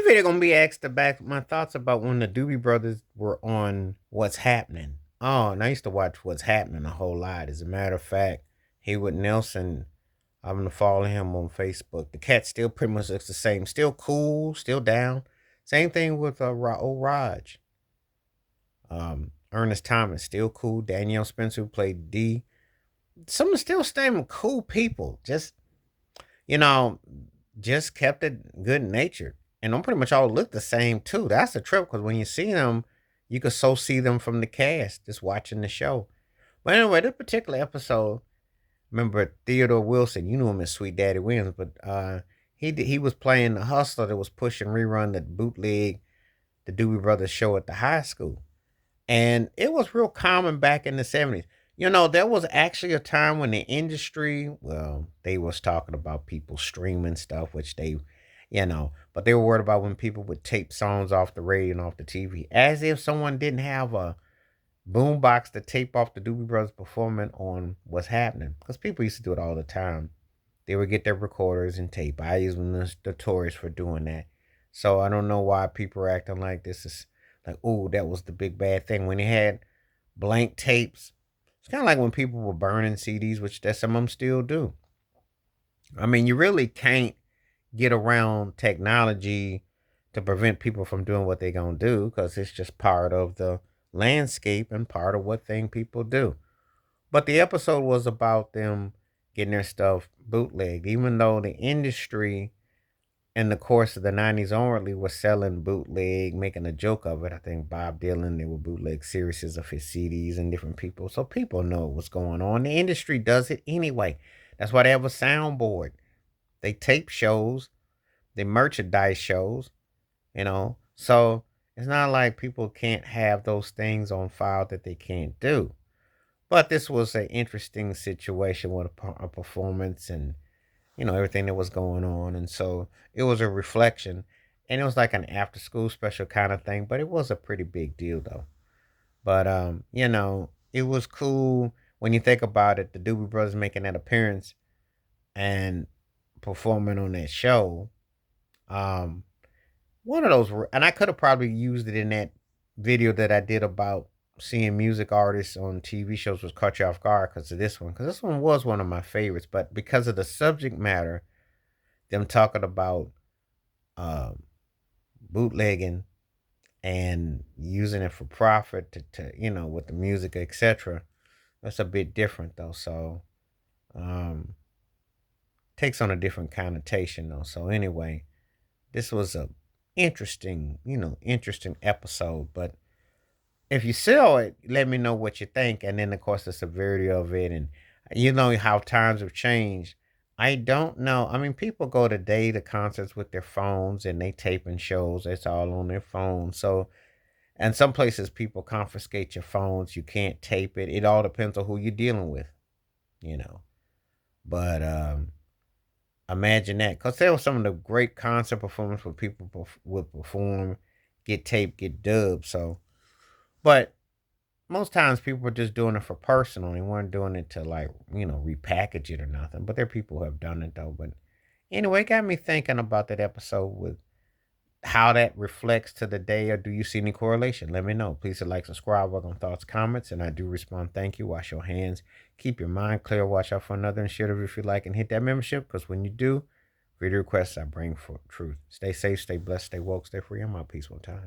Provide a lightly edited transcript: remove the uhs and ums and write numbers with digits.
This video gonna be asked about my thoughts about when the Doobie Brothers were on What's Happening. Oh, and I used to watch What's Happening a whole lot. As a matter of fact, Haywood Nelson, I'm gonna follow him on Facebook. The cat still pretty much looks the same. Still cool, still down. Same thing with old Raj. Ernest Thomas, still cool. Danielle Spencer, who played D. Some still staying cool people. You know, just kept it good natured. And them pretty much all look the same too. That's the trip because when you see them, you could so see them from the cast just watching the show. But anyway, this particular episode, remember Theodore Wilson, you knew him as Sweet Daddy Williams, but he was playing the hustler that was pushing rerun the bootleg the Doobie Brothers show at the high school. And it was real common back in the 70s. There was actually a time when the industry, well, they was talking about people streaming stuff, which but they were worried about when people would tape songs off the radio and off the TV, as if someone didn't have a boombox to tape off the Doobie Brothers performing on What's Happening. Because people used to do it all the time. They would get their recorders and tape. I was notorious for doing that. So I don't know why people are acting like this is like, oh, that was the big bad thing. When they had blank tapes, it's kind of like when people were burning CDs, which that some of them still do. I mean, you really can't get around technology to prevent people from doing what they're going to do because it's just part of the landscape and part of what thing people do. But the episode was about them getting their stuff bootlegged, even though the industry in the course of the 90s onwardly was selling bootleg, making a joke of it. I think Bob Dylan, they were bootleg series of his CDs and different people. So people know what's going on. The industry does it anyway. That's why they have a soundboard. They tape shows, they merchandise shows, So it's not like people can't have those things on file that they can't do. But this was an interesting situation with a performance and everything that was going on. And so it was a reflection. And it was like an after school special kind of thing, but it was a pretty big deal though. But it was cool when you think about it, the Doobie Brothers making that appearance and performing on that show. Um One of those and I could have probably used it in that video that I did about seeing music artists on TV shows was caught you off guard because this one was one of my favorites, but because of the subject matter, them talking about um, bootlegging and using it for profit to with the music, etc. That's a bit different though. So um, takes on a different connotation though. So anyway, this was a interesting episode. But if you saw it, let me know what you think. And then, of course, the severity of it. And you know how times have changed. I don't know. I mean, people go today to concerts with their phones and they taping shows. It's all on their phone. So, and some places people confiscate your phones. You can't tape it. It all depends on who you're dealing with, you know. But imagine that. Because there were some of the great concert performances where people would perform, get taped, get dubbed. So, but most times people were just doing it for personal. They weren't doing it to like, repackage it or nothing. But there are people who have done it though. But anyway, it got me thinking about that episode with how that reflects to the day, or do you see any correlation? Let me know. Please hit like, subscribe, work on thoughts, comments, and I do respond. Thank you. Wash your hands. Keep your mind clear. Watch out for another and share it if you like and hit that membership because when you do, video requests I bring for truth. Stay safe, stay blessed, stay woke, stay free. I'm out. Peaceful time.